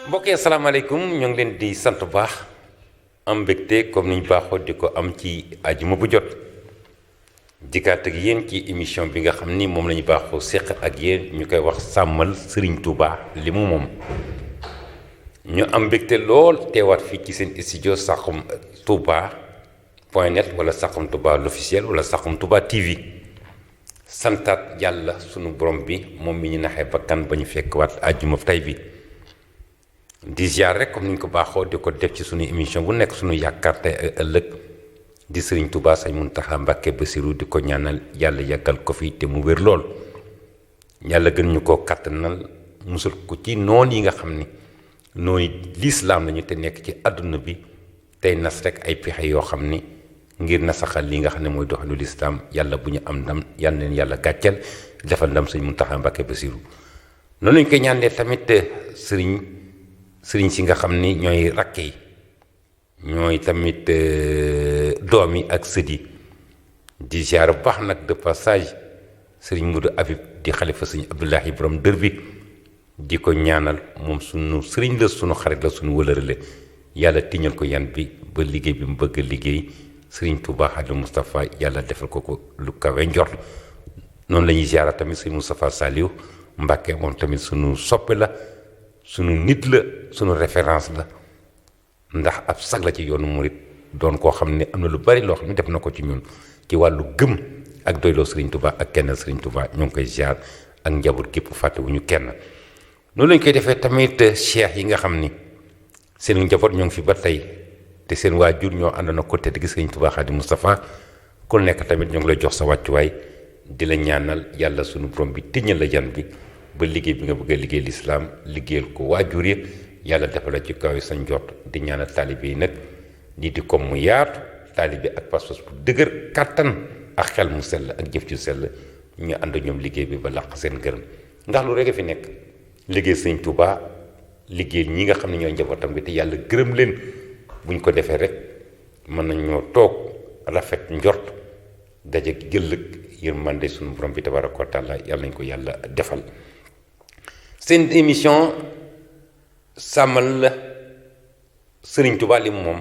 mbokk yi asalaamaaleykum ñoo ngi leen di sant bu baax am mbégte comme niñ baaxoo di ko am ci àjjuma bu jot dikkaat ak yéen ci émission bi nga xam ni moom la ñu baaxoo séq ak yéen ñu koy wax sàmmal Serigne Touba li mu moom ñu am mbégte lool teewaat fii ci seen studio Saxum Touba .net wala Saxum Touba l'officiel wala Saxum Touba TV santaat yàlla sunu borom bi moom mi ñu naxee bakkan ba ñu fekk waat àjjuma tey bi di ziar rek comme ni ñu ko baaxoo di ko def ci sunu émission bu nekk sunu yaakaar tey ak ëllëg di Serigne Touba Sëñ Muntaxa Mbàkke Basiru di ko ñaanal yàlla yàggal ko fi te mu wér lool yàlla gën ñu koo kattanal musul ko ci noon yi nga xam ni noonu lislaam lañu te nekk ci àdduna bi tey nas rek ay pexe yoo xam ni ngir nasaxal li nga xam ne mooy doxalu lislaam yàlla bu ñu am ndam yal na leen yàlla gàcceel defal ndam Sëñ Muntaxa Mbàkke Basiru noonu lañu koy ñaanee tamit sëriñ si nga xam ni ñooy rakk yi ñooy tamit doom yi ak sët yi di ziar bu baax nag de passage sëriñ Mudu Abib di xalifa sëriñ Abdullahi borom dër bi di ko ñaanal moom sunu sëriñ la sunu xarit la sunu wëlëre la yàlla tiñal ko yan bi ba liggéey bi mu bëgg a liggéey sëriñ Touba Xaadimu Moustapha yàlla defal ko lu kawe njort noonu la ñuy ziar tamit sëriñ Moustapha Saliou Mbàkke moom tamit sunu soppe la sunu nit la sunu référence la ndax ab sag la ci yoonu murit doon koo xam ne am na lu bari loo xam ne def na ko ci ñun ci wàllu gëm ak doyloo Serigne Touba ak kenn Serigne Touba ñoo ngi koy ziar ak njaboot gépp fàttewuñu kenn noonu lañ koy defee tamit cheikh yi nga xam ni seen njaboot ñoo ngi fi ba tey te seen waajur ñoo ànd na ko tedd gi Serigne Touba Xaadimu Moustapha ku nekk tamit ñoo ngi lay jox sa wàccuwaay di la ñaanal yàlla sunu borom bi tëñal la jan bi ba liggéey bi nga bëgg a liggéey lislaam liggéeyal ko waajur yi yàlla defal la ci kaw sa njort di ñaanal taalibe yi nag lii di comme mu yaatu taalibe ak pas-pas bu dëgër kàttan ak xel mu sell ak jëf ju sell ñu ànd ñoom liggéey bi ba làq seen gërëm ndax lu rek a fi nekk liggéey Sëñ Touba liggéey ñi nga xam ne ñooy njabootam bi te yàlla gërëm leen buñ ko defee rek mën nañ ñoo toog rafet njort daje gëllëg yërmande suñu borom bi tabaraka wa taala yàlla nañ ko yàlla defal seen émission sàmmal la Serigne Touba li moom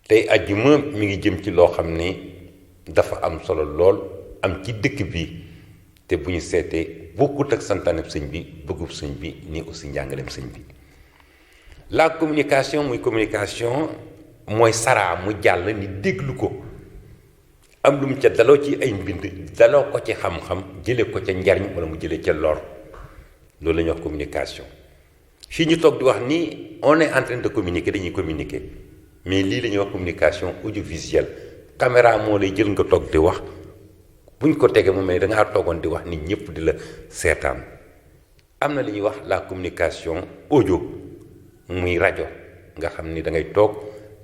tey àjjuma mi ngi jëm ci loo xam ni dafa am solo lool am ci dëkk bi te bu ñu seetee bokkut ak santaaneb sëñ bi bëggub sëñ bi nii aussi njàngaleem sëñ bi la communication muy communication mooy saraa mu jàll ni déglu ko am lu mu ca daloo ci ay mbind daloo ko ci xam-xam jële ko ca njariñ wala mu jële ca lor loolu la ñuy wax communication fii ñu toog di wax ni on est en train de communiquer dañuy communiquer mais lii la ñuy wax communication audiovisuelle caméra moo lay jël nga toog di wax buñ ko tegee mu mel da ngaa toogoon di wax nit ñëpp di la seetaan am na li ñuy wax la communication audio muy rajo nga xam ni da ngay toog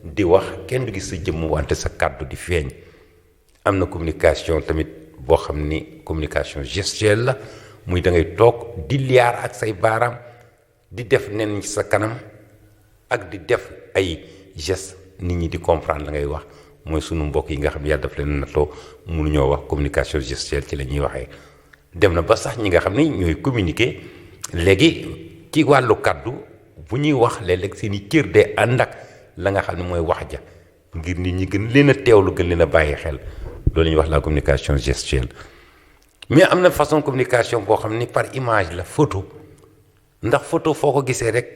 di wax kenn du gis sa jëmm wante sa kàddu di feeñ am na communication tamit boo xam ni communication gestuelle la muy da ngay toog di liyaar ak say baaraam di def nen ci sa kanam ak di def ay gestes nit ñi di comprendre la ngay wax mooy sunu mbokk yi nga xam ne yàlla daf leen nattoo mënuñoo wax communication gestuelle ci la ñuy waxee dem na ba sax ñi nga xam ne ñooy communiquer léegi ci wàllu kàddu bu ñuy wax léeg-léeg seen i cër de ànd ak la nga xam ne mooy wax ja ngir nit ñi gën leen a teewlu gën leen a bàyyi xel loolu la ñuy wax la communication gestuelle mais am na façon communication boo xam ni par image la photo ndax photo foo ko gisee rek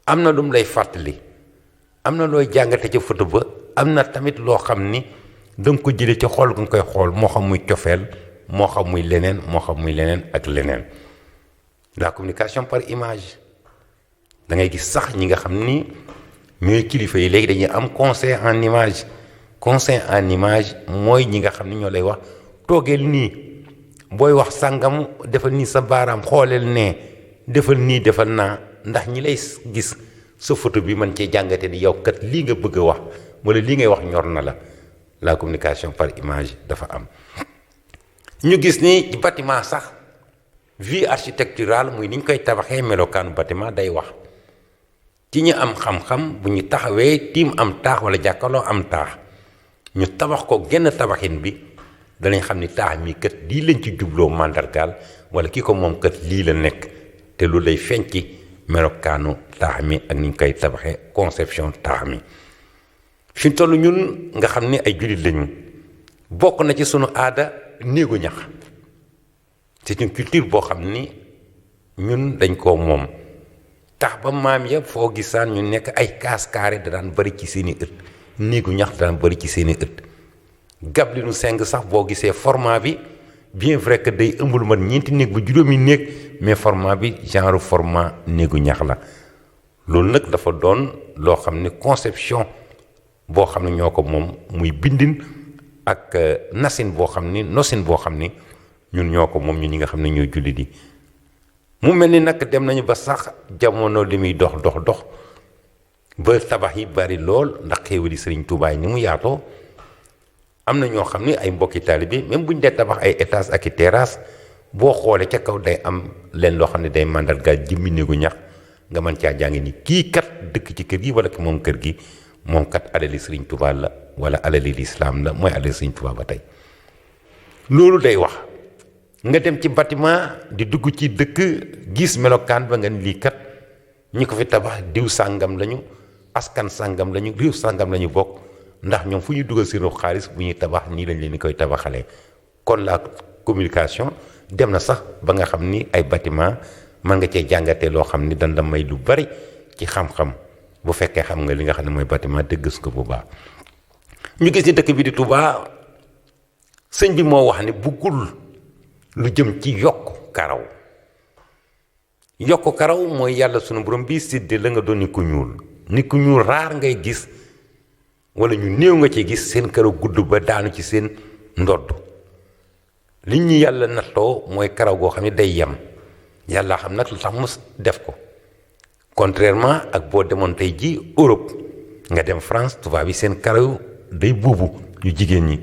am na lu mu lay fàttali am na looy jàngate ca photo ba am na tamit loo xam ni da nga ko jëlee ca xool nga koy xool moo xam muy cofeel moo xam muy leneen moo xam muy leneen ak leneen la communication par image da ngay gis sax ñi nga xam ni ñooy kilifa yi léegi dañuy am conseil en image conseil en image mooy ñi nga xam ni ñoo lay wax toogeel nii booy wax sàngam defal nii sa baaraam xooleel nee defal nii defal naa ndax ñi lay gis sa photo bi man cee jàngate ni yow kat lii nga bëgg a wax wala lii ngay wax ñor na la communication par image dafa am ñu gis ni ci bâtiment sax vue architecturale muy ni ñu koy tabaxee melokaanu bâtiment day wax ci ñu am xam-xam bu ñu taxawee tiim am taax wala jàkkaloo am taax ñu tabax ko genn tabaxin bi danañ xam ni taax mi kat lii lañ ci jubloo màndargaal wala ki ko moom kat lii la nekk te loolu day feeñ ci melokaanu taax mi ak ni ñu koy tabaxee conception taax mi. fi toll ñun nga xam ni ay jullit lañu bokk na ci sunu aada néegu ñax c'est une culture boo xam ni ñun dañ koo moom tax ba maam ya foo gisaan ñu nekk ay kaas carré da daan bari ci seeni ëtt néegu ñax da daan bari ci seeni ëtt gablinu seng sax boo gisee format bi bien vrai que day ëmbul man ñeenti néeg ba juróomi néeg mais format bi genre format néegu ñax la loolu nag dafa doon loo xam ne conception boo xam ne ñoo ko moom muy bindin ak nasin boo xam ni nosin boo xam ni ñun ñoo ko moom ñun ñi nga xam ne ñooy jullit yi mu mel ni nag dem nañu ba sax jamono li muy dox ba tabax yi bari lool ndax xéewali Sëriñ Tuubaa ni mu yaatoo am na ñoo xam ni ay mbokki taalibe même bu ñu dee tabax ay étage ak i terrasse boo xoolee ca kaw day am leen loo xam ne day màndargaal jëmmi néegu ñax nga mën caa jàngi ni kii kat dëkk ci kër gi wala ki moom kër gi moom kat alali Sëriñ Tuubaa la wala alali lislaam la mooy alali Sëriñ Tuubaa ba tey loolu day wax nga dem ci bâtiment di dugg ci dëkk gis melokaan ba nga ni lii kat ñi ko fi tabax diw sàngam lañu askan sàngam lañu réew sàngam lañu bokk ndax ñoom fu ñuy dugal seen xaalis bu ñuy tabax nii lañ leen di koy tabaxalee kon la communication dem na sax ba nga xam ni ay bâtiment mën nga cee jàngatee loo xam ni dañ la may lu bari ci xam-xam bu fekkee xam nga li nga xam ne mooy bâtiment te gës ko bu baax ñu gis ni dëkk bi di Touba sëñ bi moo wax ni buggul lu jëm ci yokk karaw mooy yàlla sunu borom bii séddee la nga doon nit ku ñuul raar ngay gis wala ñu néew nga ci gis seen karaw gudd ba daanu ci seen ndodd li ñu yàlla nattoo mooy karaw goo xam ne day yem yàlla xam nag lu tax mu def ko contrairement ak boo demoon tey ji Europe nga dem France tubaab yi seen karaw day buubu yu jigéen ñi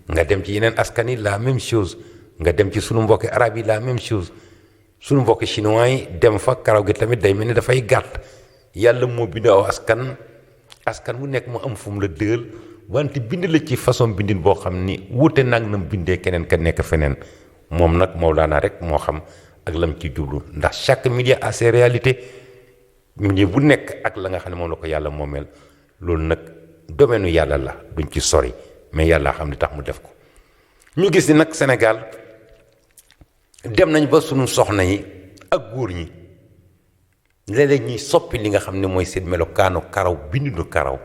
nga dem ci yeneen askan yi la même chose nga dem ci sunu mbokki arab yi la même chose sunu mbokki chinois yi dem fa karaw gi tamit day mel ni dafay gàtt yàlla moo bind aw askan bu nekk mu am fu mu la dëgal wante bind la ci façon bindin boo xam ni wuute nag na bindee keneen ka nekk feneen moom nag Mawlaana rek moo xam ak lam ci jublu ndax chaque milieu a ses réalités milieu bu nekk ak la nga xam ne moom la ko yàlla moomeel loolu nag domaine yàlla la duñ ci sori mais yàlla xam li tax mu def ko ñu gis ni nag Sénégal dem nañ ba sunu soxna yi ak góor ñi léeg-léeg ñuy soppi li nga xam ne mooy seen melokaanu karaw bindinu karaw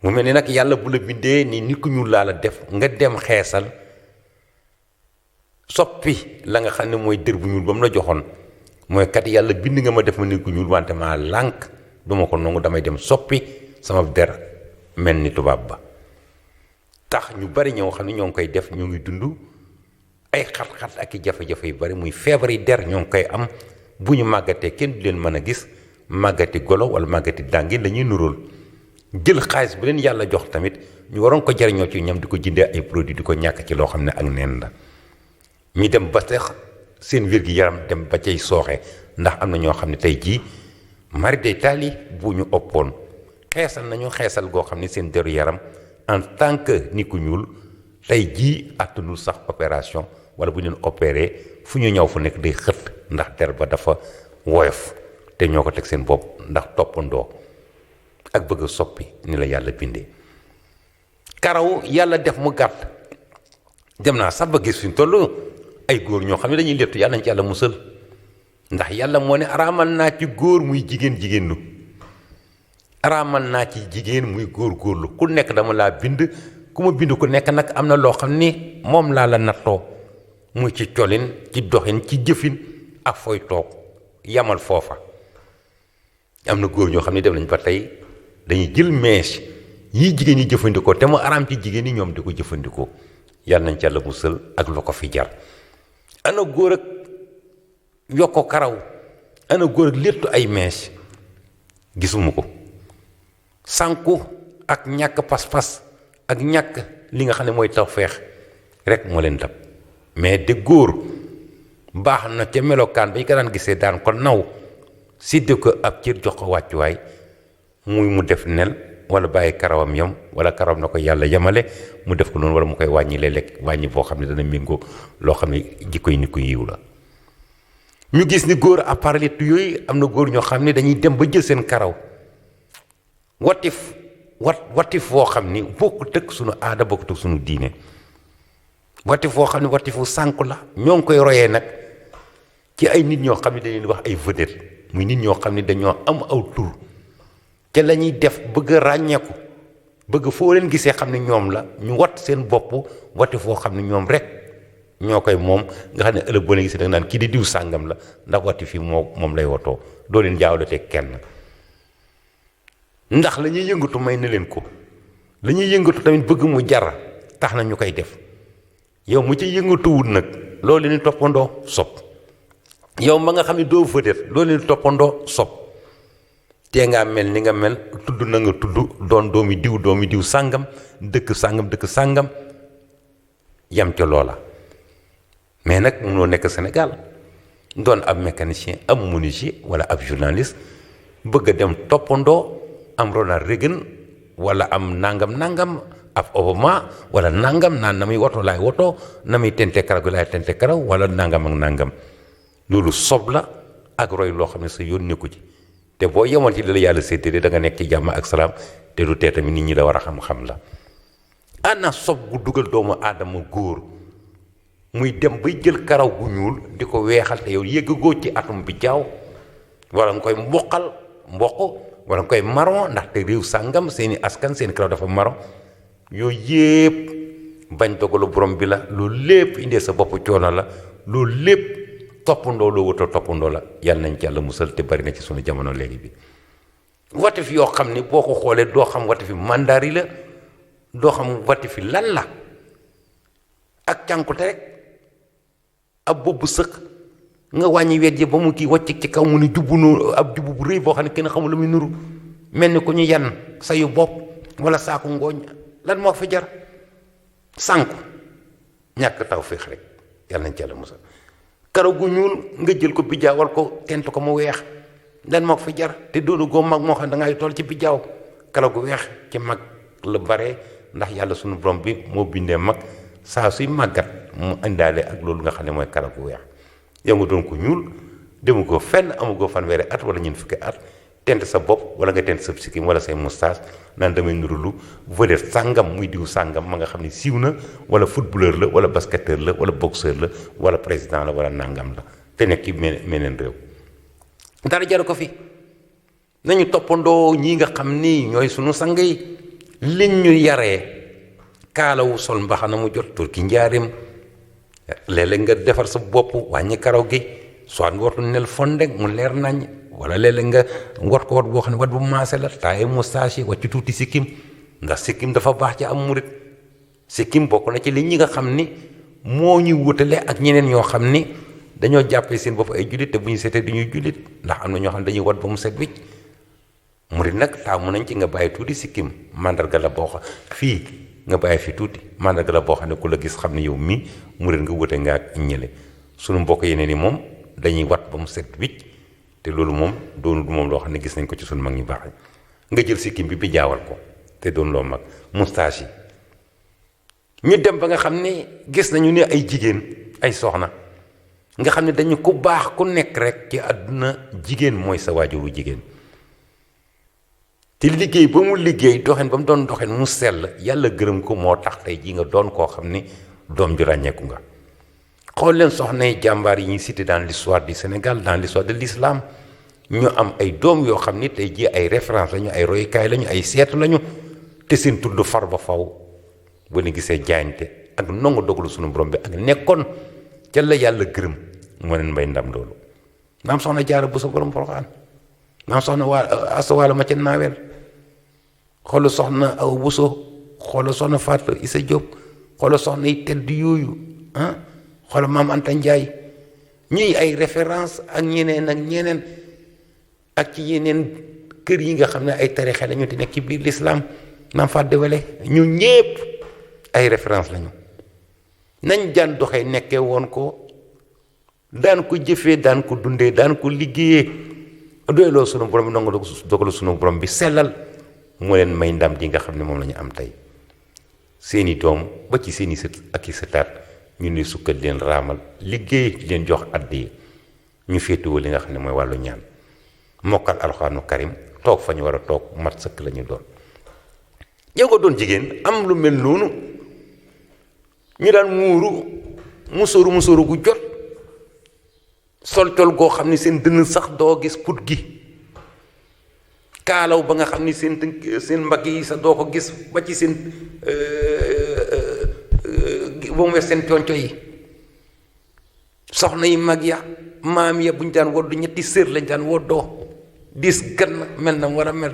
mu mel ni nag yàlla bu la bindee ni nit ku ñuul laa la def nga dem xeesal soppi la nga xam ne mooy dër bu ñuul ba mu la joxoon mooy kat yàlla bind nga ma def ma nit ku ñuul wante maa lànk duma ko nangu damay dem soppi sama der mel ni tubaab ba tax ñu bari ñoo xam ne ñoo ngi koy def ñoo ngi dund ay xat-xat ak i jafe-jafe yu bari muy feebar yi der ñoo ngi koy am bu ñu màggatee kenn du leen mën a gis màggati golo wala màggati dàngi la ñuy nuróol jël xaalis bu leen yàlla jox tamit ñu waroon ko jariñoo ci ñam di ko jëndee ay produits di ko ñàkk ci loo xam ne ak neen la ñu dem ba tax seen wér-gi-yaram dem ba cay sooxe ndax am na ñoo xam ne tey jii mari day taali bu ñu oppoon xeesal nañu xeesal goo xam ne seen deru yaram en tant que nit ku ñuul tey jii attanul sax opération wala bu ñu leen opéré fu ñu ñëw fu nekk day xët ndax der ba dafa woyof te ñoo ko teg seen bopp ndax toppandoo ak bëgg a soppi ni la yàlla bindee karaw yàlla def mu gàtt dem naa sax ba gis fi ñu toll ay góor ñoo xam ne dañuy lettu yàlla nañ ci yàlla musal ndax yàlla moo ne araamal naa ci góor muy jigéen lu araamal naa ci jigéen muy góorlu ku nekk dama laa bind ku ma bind ku nekk nag am na loo xam ni moom laa la nattoo muy ci colin ci doxin ci jëfin ak fooy toog yamal foofa am na góor ñoo xam ne dem nañ ba tey dañuy jël mèche yii jigéen ñi jëfandikoo te mu araam ci jigéen ñi ñoom di ko jëfandikoo yàlla nañ ci yàlla musal ak lu ko fi jar ana góor ak yokko karaw ana góor ak léttu ay mèche gisuma ko sànku ak ñàkk pas-pas ak ñàkk li nga xam ne mooy tawfeex rek moo leen dab mais de góor baax na ca melokaan ba ñu ko daan gisee daan ko naw sidde ko ab cër jox ko wàccuwaay muy mu def nel wala bàyyi karawam yam wala karawam na ko yàlla yemale mu def ko noonu wala mu koy wàññi léeg-léeg wàññi boo xam ne dana méngoo loo xam ne jikkoy nit ku yiw la. ñu gis ni góor à part yooyu am na góor ñoo xam ne dañuy dem ba jël seen karaw watif foo xam ni bokkut ak sunu aada bokkut ak sunu diine watif foo xam ne watifu sànku la ñoo ngi koy royee nag ci ay nit ñoo xam ne dañuy wax ay vedette muy nit ñoo xam ne dañoo am aw tur te la ñuy def bëgg a ràññeeku bëgg foo leen gisee xam ne ñoom la ñu wat seen bopp wati foo xam ne ñoom rek ñoo koy moom nga xam ne ëllëg boo leen gisee da nga naan kii di diw sàngam la ndax wati fi moom lay watoo doo leen jaawlatee kenn ndax la ñuy yëngatu may na leen ko la ñuy yëngatu tamit bëgg mu jar tax na ñu koy def yow mu ci yëngatuwul nag loolu leen toppandoo sob yow ma nga xam ne doo vedette loolu leen toppandoo sob tee ngaa mel ni nga mel tudd na nga tudd doon doomi diw sàngam dëkk sàngam yam ca loola mais nag munoo nekk Sénégal doon ab mécanicien ab menuisier wala ab journaliste bëgg a dem toppandoo am Ronald Reagan wala am nangam ab Obama wala nangam naan na muy woto laay woto na muy tente karaw gi laay tente karaw wala nangam ak nangam loolu sob la ak roy loo xam ne sa yoon nekku ci te boo yemoon ci li la yàlla séddale da nga nekk ci jàmm ak salaam te du tee tamit nit ñi la war a xam-xam la ana sob gu dugal doomu aadama góor muy dem bay jël karaw gu ñuul di ko weexal te yow yëggagoo ci atum bi jaaw wala nga koy mboq wala nga koy marron ndaxte réew sàngam seeni askan seeni karaw dafa marron yooyu yépp bañ dogalu borom bi la loolu lépp indee sa bopp coono la loolu lépp toppandoo loo wutoo toppandoo la yàlla nañ ci yàlla musal te bari na ci sunu jamono léegi bi watif yoo xam ni boo ko xoolee doo xam watifi mandari la doo xam watifi lan la ak cànkute rek ab boobu sëq nga wàññi wet ji ba mu kii wàcc ci kaw mu ni jubbu ab jubbu bu rëy boo xam ne kenn xamul lu muy nuru mel ni ku ñu yan sayu bopp wala saaku ngooñ lan moo fi jar sànku ñàkk taw féex rek yàlla nañ ci yàlla musal karaw gu ñuul nga jël ko bijaawal ko tent ko mu weex lan moo fi jar te doonu goo mag moo xam ne da ngay toll ci bijaaw karaw gu weex ci mag la bare ndax yàlla sunu borom bi moo bindee mag saa suy màggat mu indaale ak loolu nga xam ne mooy karaw gu weex yow nga doon ko ñuul demu ko fenn amugoo fanweeri at wala ñeent fukki at tent sa bopp wala nga tent sa sikkim wala say moustache naan damay nurulu vedette sàngam muy diw sàngam ma nga xam ne siiw na wala footballeur la wala basketteur la wala boxeur la wala président la wala nangam la te nekk ci meneen réew dara jaru ko fi nañu toppandoo ñii nga xam ni ñooy sunu sang yi liñ ñu yaree kaalawu sol mbaxana mu jot turki njaarim léeg-léeg nga defar sa bopp wàññi karaw gi soit nga watu nel fonde mu leer nañ wala léeg-léeg nga wat ko wat boo xam ne wat bu maase la taaye moustache yi wàcc tuuti sikkim ndax sikkim dafa baax ci am murit sikkim bokk na ci li ñi nga xam ni moo ñu wutale ak ñeneen ñoo xam ni dañoo jàppee seen bopp ay jullit te bu ñu seetee dañuy jullit ndax am na ñoo xam ne dañuy wat ba mu set wicc murit nag taamu nañ ci nga bàyyi tuuti sikkim mandarga la boo xam fii nga bàyyi fi tuuti mandarga la boo xam ne ku la gis xam ne yow mii murit nga wute nga ak ñële sunu mbokk yeneen yi moom dañuy wat ba mu set wicc te loolu moom doonu du moom loo xam ne gis nañ ko ci sunu mag ñu baax nga jël sikkim bi jaawal ko te doon loo mag moustache yi ñu dem ba nga xam ne gis nañu ne ay jigéen ay soxna nga xam ne dañu ku baax ku nekk rek ci àdduna jigéen mooy sa waajuru jigéen te liggéey ba mu liggéey doxin ba mu doon doxin mu sell yàlla gërëm ko moo tax tey jii nga doon koo xam ni doom ju ràññeeku nga xool leen soxna yi jàmbaar yi ñuy cité dans l'histoire du Sénégal dans l'histoire de l'islam ñu am ay doom yoo xam ni tey jii ay référence lañu ay royukaay lañu ay seetu lañu te seen tudd far ba faw ba ne gisee jaayante ak nongu dogalu sunu borom bi ak nekkoon ca la yàlla gërëm moo leen mbay ndam loolu maam soxna Jaara bu sa borom Poroxaan maam soxna waa asawaala ma ca naawel xoolal soxna aw Buso xoolal soxna Fatou Issa Diop xoolal soxna yi tedd yooyu xoolal maam Anta Ndiaye ñuy ay référence ak ñeneen ak ci yeneen kër yi nga xam ne ay tarixa lañu di nekk ci biir l'islam maam Fàdde Wele ñu ñépp ay référence lañu nañ daan doxee nekkee woon ko daan ko jëfee daan ko dundee daan ko liggéeyee doyloo sunu borom bi nangu dogalu sunu borom bi sellal moo leen may ndam ji nga xam ne moom la ñu am tey seeni doom ba ci seeni sët ak i sëtaat ñu ne sukkal leen raamal liggéey di leen jox addiya ñu féetewoo li nga xam ne mooy wàllu ñaan mokkal alxuraanu karim toog fa ñu war a toog mat sëkk la ñu doon. yow ko doon jigéen am lu mel noonu ñu daan musóoru gu jot sol col goo xam ni seen dënn sax doo gis put gi kaalaw ba nga xam ni seen mbagg yi sax doo ko gis ba ci seen ba mu wees seen conco yi soxna yi mag ya maam ya bu ñu daan woddu ñetti sër lañ daan woddoo dis gann mel na war a mel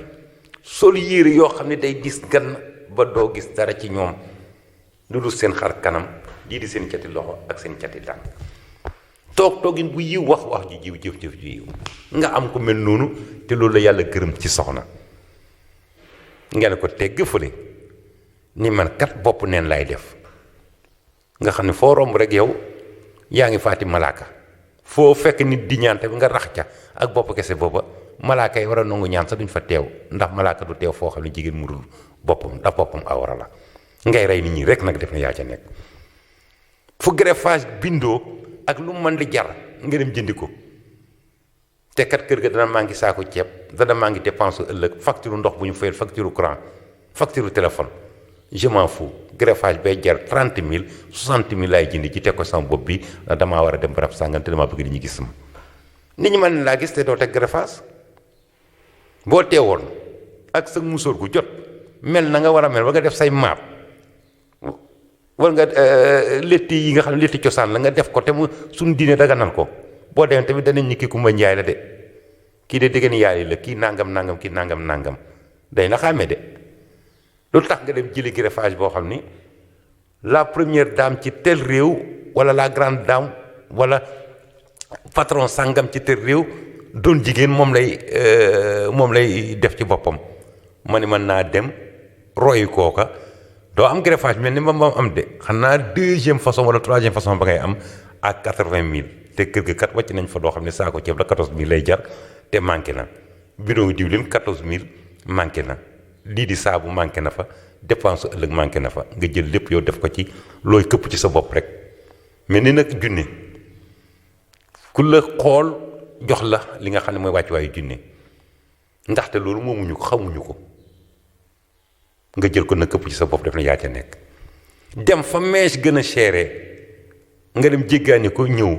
sol yére yoo xam ne day dis gann ba doo gis dara ci ñoom lu dul seen xar kanam lii di seen cati loxo ak seen cati tànk toogin bu yiw wax ji jiw jëf ju yiw nga am ko mel noonu te loolu la yàlla gërëm ci soxna ngeen ko tegg fële ni man kat bopp neen lay def nga xam ne foo romb rek yow yaa ngi faati malaaka foo fekk nit di ñaan tamit nga rax ca ak bopp kese booba malaaka yi war a nangu ñaan sax duñ fa teew ndax malaaka du teew foo xam ne jigéen murul boppam ndax boppam awara la ngay rey nit ñi rek nag def na yaa ca nekk fu greffage bindoo ak lu mën di jar nga dem jëndi ko te kat kër ga dana maa ngi saako ceeb dana maa ngi dépense ëllëg facture ndox bu ñu fayal facture courant facture téléphone je m'en fous greffage bay jar 30 000 60 000 laay jëndi ci teg ko sama bopp bi ndax damaa war a dem barab sàngam te damaa bëgg di ñu gis ma nit ñi mën laa gis te doo teg greffage boo teewoon ak sa musóor gu jot mel na nga war a mel ba nga def say maap wala nga létti yi nga xam ne létti cosaan la nga def ko te mu suñu diine daganal ko boo demee tamit danañ ni kii Kumba Njaay la de kii de dégg yaay la kii nangam kii nangam day na xàmmee de lu tax nga dem jëli greffage boo xam ni la première dame ci tel réew wala la grande dame wala patron sangam ci tel réew doon jigéen moom lay def ci boppam ma ni mën naa dem royi kooka doo am greffage mel ni moom am de xanaa deuxième façon wala troisième façon ba ngay am ak 80 000 te kër ga kat wàcc nañ fa doo xam ne saako ceeb la 14 000 lay jar te manqué na bidon diwlin 14 000 manqué na lii di saabu manqué na fa dépense ëllëg manqué na fa nga jël lépp yow def ko ci looy këpp ci sa bopp rek mel ni nag junne ku la xool jox la li nga xam ne mooy wàccuwaayu junne ndaxte loolu moomuñu ko xamuñu ko nga jël ko na këpp ci sa bopp def na yaa ca nekk dem fa mèche gën a chéré nga dem jéggaani ko ñëw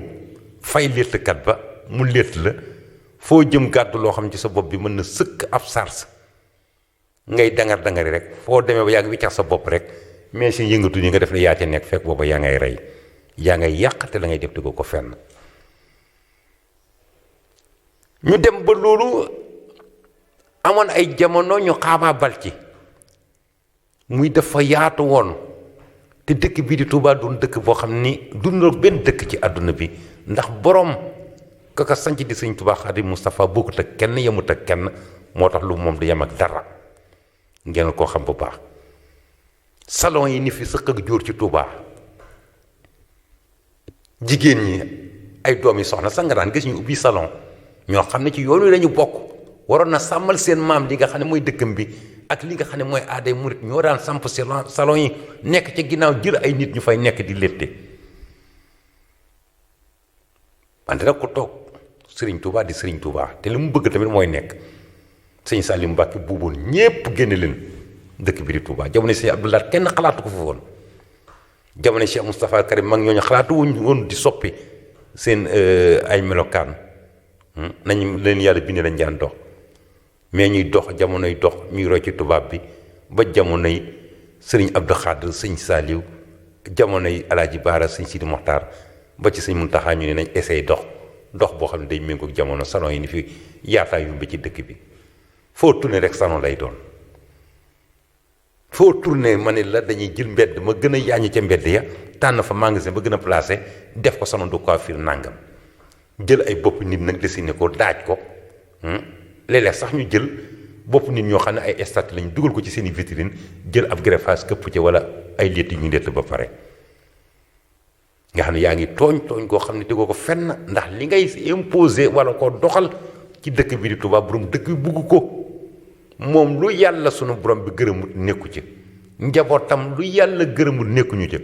fay léttkat ba mu létt la foo jëm gàddu loo xam ne ci sa bopp bi mën na sëkk ab sars ngay dangar-dangari rek foo demee ba yaa ngi wiccax sa bopp rek mèche yi yëngatu ni nga def ne yaa ca nekk fekk booba yaa ngay rey yaa ngay yàq te la ngay def tëgoo ko fenn ñu dem ba loolu amoon ay jamono ñu xaabaabal ci muy dafa yaatu woon te dëkk bii di Touba doon dëkk boo xam ni dundal benn dëkk ci àdduna bi ndax borom kaka sanc di sëñ Touba Xaadim Moustapha bokkut ak kenn yemut ak kenn moo tax lu moom du yem ak dara ngeen koo xam bu baax salon yi ni fi sëq ak jóor ci Touba jigéen ñi ay doom yi soxna sax nga daan gis ñu ubbi salon ñoo xam ne ci yoon wi lañu bokk waroon na sàmmal seen maam li nga xam ne mooy dëkkam bi ak li nga xam ne mooy aaday murit ñoo daan samp salon yi nekk ca ginnaaw jël ay nit ñu fay nekk di létte wante nag ku toog Serigne Touba di Serigne Touba te li mu bëgg tamit mooy nekk sëñ Salim Mbacke buuboon ñépp génne leen dëkk bi di Touba jamono Sëñ Abdoulaye kenn xalaatu ko fa woon jamono Cheikh Moustapha Karim mag ñooñu xalaatu wuñ woon di soppi seen ay melokaan nañu leen yàlla bindee lañ daan dox mais ñuy dox jamonoy dox ñuy roy ci tubaab bi ba jamonoy sëriñ Abdou Khadre sëñ Saliou jamonoy Alaaji Baara sëñ Sidi Mokhtar ba ci sëñ Muntaxa ñu ne nañ essayé dox boo xam ne day méngoog jamono salon yi ni fi yaataa yumbe ci dëkk bi foo tourné rek salon lay doon foo tourné ma ne la dañuy jël mbedd ma gën a yaañu ca mbedd ya tànn fa magasin ba gën a placé def ko salon de coiffure nàngam jël ay bopp nit nag dessiné ko daaj ko léeg-léeg sax ñu jël bopp nit ñoo xam ne ay statue lañu dugal ko ci seen i vitrine jël ab greffage këpp ci wala ay létt yu ñu létt ba pare nga xam ne yaa ngi tooñ koo xam ne tegoo ko fenn ndax li ngay imposé wala ko doxal ci dëkk bi di Touba borom dëkk bi bugg ko moom lu yàlla sunu borom bi gërëmut nekku ci njabootam lu yàlla gërëmut nekkuñu ci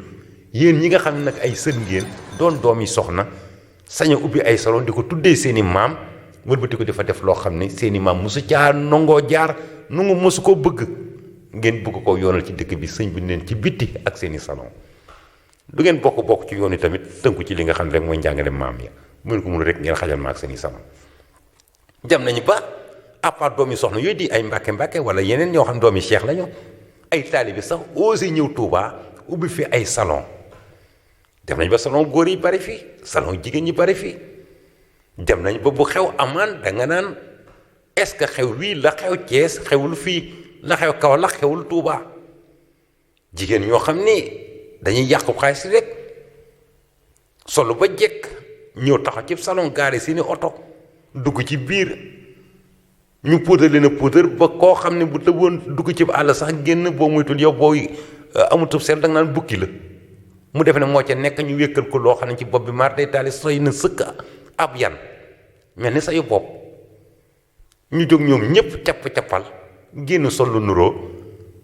yéen ñi nga xam ne nag ay sën ngeen doon doomi soxna sañ a ubbi ay salon di ko tuddee seeni maam wëlbati ko dafa def loo xam ne seeni maam mosu caa nangoo jaar nu mosu koo bëgg ngeen bëgg ko yoonal ci dëkk bi sëñ bi leen ci bitti ak seeni salon du ngeen bokk ci yoon yi tamit tënku ci li nga xam ne rek mooy njàngale maam ya bu ngeen ko mënu rek ngeen xajal ma ak seeni salon jam nañu ba à part doomi soxna yooyu di ay mbàkke wala yeneen ñoo xam ne doomi cheikh lañu ay taalibe sax osé ñëw Touba ubbi fi ay salon dem nañ ba salon góor yi bari fii salon jigéen ñi bari fii dem nañ ba bu xew amaan da nga naan est-ce que xew wii la xew Thiès xewul fii la xew Kaolack xewul Touba jigéen ñoo xam ni dañuy yàqu xaalis rek solo ba jekk ñëw taxaw ci salon gaare seeni oto dugg ci biir ñu puudar leen a puudar ba koo xam ne bu tëboon dugg ci àll sax génn boo moytul yow booy amutub seet da nga naan bukki la mu defe ne moo ca nekk ñu wékkal ko loo xam ne ci bopp bi maar day taali soy na sëkk ab yan mel ni sayu bopp ñu jóg ñoom ñëpp capp-cappal génn sol lu nuroo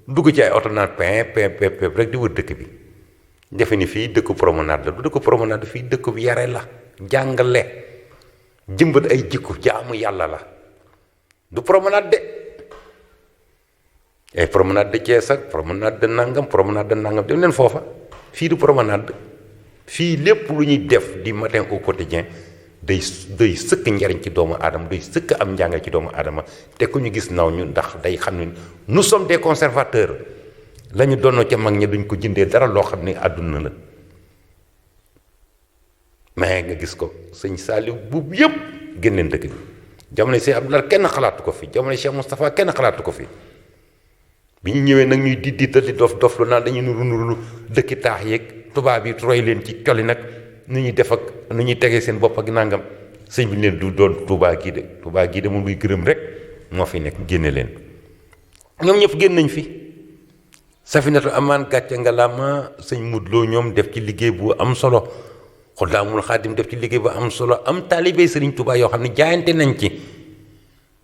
dugg ci ay oto naan pin rek di wër dëkk bi defe ni fii dëkku promenade la du dëkku promenade fii dëkku bi yare la jàngale jëmbat ay jikko jaamu yàlla la du promenade de ay promenade de Thiès ak promenade de nangam dem leen foofa fii du promenade fii lépp lu ñuy def du matin au quotidien day sëkk njariñ ci doomu aadama day sëkk am njàngal ci doomu aadama te ku ñu gis naw ñu ndax day xam ne nous sommes des conservateurs la ñu doonoo ca mag ñi duñ ko jëndee dara loo xam ne àdduna la mais nga gis ko sëñ Saliou buub yëpp génneen dëkk bi jamono Cheikh Abdoulaye kenn xalaatu ko fi jamono Cheikh Moustapha kenn xalaatu ko fi bi ñu ñëwee nag ñuy di te di dof lu naan dañuy nuru dëkki taax yeeg tubaab yi roy leen ci coli nag nu ñuy def ak nu ñuy tegee seen bopp ak nangam sëñ bi leen du doon Touba gii de moom luy gërëm rek moo fi nekk génne leen ñoom ñëpp génn nañ fi Safinatu Amaan gàcce nga lama sëñ Mudloo ñoom def ci liggéey bu am solo Xudaamul Xaadim def ci liggéey bu am solo am taalibey sëriñ Touba yoo xam ne jaayante nañ ci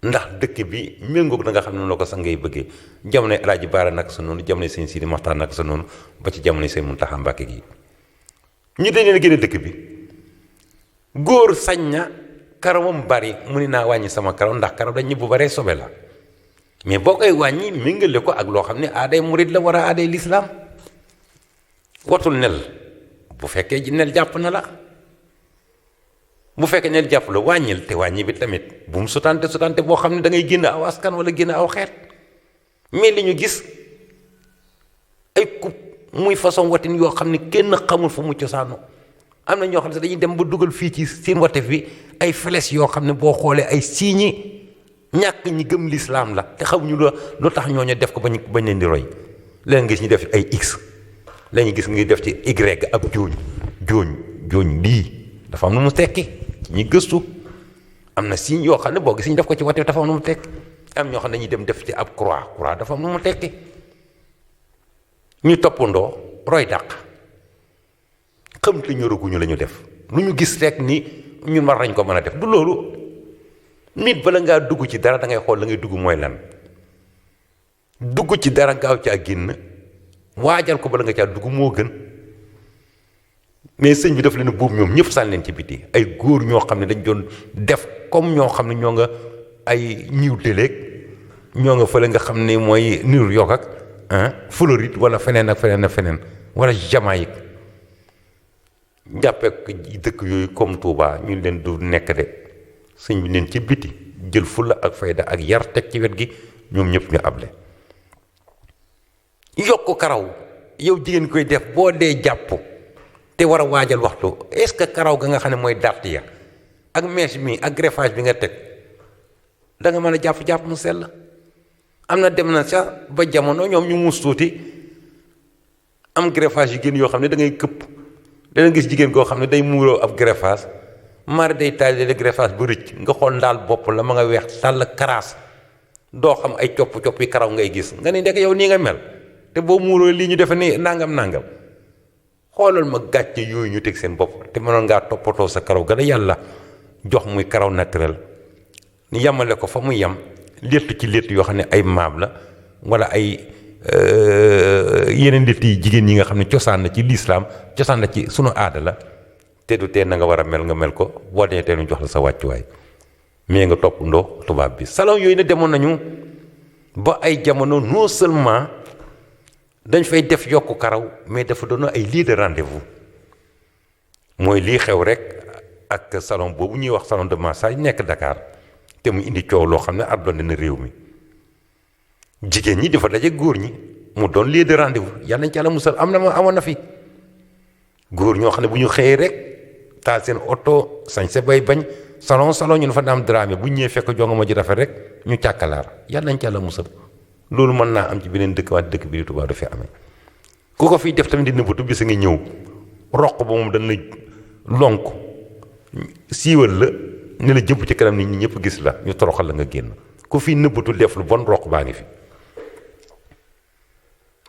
ndax dëkk bi méngoog da nga xam ne noo ko sax ngay bëggee jamonoy Alaaji Baara nag sa noonu jamonoy sëñ Sidi Maxtaar nag sa noonu ba ci jamonoy sëñ Muntaxa Mbàkke gi ñu dañ leen a génne dëkk bi góor sañ na karawam bari mu ni naa wàññi sama karaw ndax karaw dañ ñu bu baree sobe la mais boo koy wàññi méngale ko ak loo xam ne aaday murid la war a aaday lislaam watul nel bu fekkee nel jàpp na la bu fekkee nel jàpp la wàññil te wàññi bi tamit bu mu sutante boo xam ne da ngay génn aw askan wala génn aw xeet mais li ñu gis ay coupe muy façon watin yoo xam ne kenn xamul fu mu cosaanu am na ñoo xam ne dañuy dem ba dugal fii ci seen watef bi ay flèches yoo xam ne boo xoolee ay signes ñàkk ñi gëm lislaam la te xamuñu lu tax ñooñu def ko bañ leen di roy leen gis ñu def ay x la ñu gis ngi def ci y ab jooñ lii dafa am nu mu tekki ci ñi gëstu am na signes yoo xam ne boo gis ñu def ko ci watef dafa am nu mu tekki am ñoo xam ne dañuy dem def ci ab croix dafa am nu mu tekki ñu toppandoo roy dàq xam te ñoraguñu la ñu def lu ñu gis rek ni ñun war nañ ko mën a def du loolu nit bala ngaa dugg ci dara da ngay xool la ngay dugg mooy lan dugg ci dara gaaw caa génn waajal ko bala nga caa dugg moo gën mais sëñ bi daf leen buub ñoom ñëpp sànni leen ci biti ay góor ñoo xam ne dañ doon def comme ñoo xam ne ñoo nga ay ñiw déléeg ñoo nga fële nga xam ne mooy New York ak Floride wala feneen ak feneen wala Jamaïque jàppee dëkk yooyu comme Touba ñu leen du nekk de sëñ bi leen ci biti jël fulla ak fayda ak yar teg ci wet gi ñoom ñëpp ñu able yokk karaw yow jigéen koy def boo dee jàpp te war a waajal waxtu est-ce que karaw ga nga xam ne mooy dàtt ya ak mèche mi ak greffage bi nga teg da nga mën a jàpp mu sell am na dem na sax ba jamono ñoom ñu muus tuuti am greffage yu génn yoo xam ne da ngay këpp dana gis jigéen koo xam ne day muuroo ab greffage mari day taali greffage bu rëcc nga xool ndaal bopp la ma nga weex tàll karaas doo xam ay copp-copp yi karaw ngay gis nga ne ndek yow nii nga mel te boo muuroo lii ñu defe ni nangam xoolal ma gàcce yooyu ñu teg seen bopp te mënoon ngaa toppatoo sa karaw ga la yàlla jox muy karaw naturel ni yamale ko fa muy yam létt ci létt yoo xam ne ay maam la wala ay yeneen létt yi jigéen ñi nga xam ne cosaan na ci lislaam cosaan na ci sunu aada la te du tee na nga war a mel nga mel ko boo dee tee nu jox la sa wàccuwaay mais nga topp ndoo tubaab bi salon yooyu ne demoon nañu ba ay jamono non seulement dañ fay def yokku karaw mais dafa doon ay lieu de rendez-vous mooy lii xew rek ak salon boobu ñuy wax salon de massage nekk Dakar te mu indi coow loo xam ne ardonné na réew mi jigéen ñi dafa daje góor ñi mu doon lieu de rendez-vous yàlla nañ ci Yàlla musal amoon na fi góor ñoo xam ne bu ñu xëyee rek taal seen oto sañse bay bañ salon ñu ne fa daam drame bu ñëwee fekk jonga ma ji rafet rek ñu càkkalaar yàlla nañ ci Yàlla musal loolu mën naa am ci beneen dëkk wante dëkk bi di Tuubaa dafay amee ku ko fiy def tamit di nëbbatu bisa nga ñëw roq ba moom dañ la lonk siiwal la ne la jëpp ci kanam nit ñi ñëpp gis la ñu toroxal la nga génn ku fi nëbbatu def lu bon roq baa ngi fi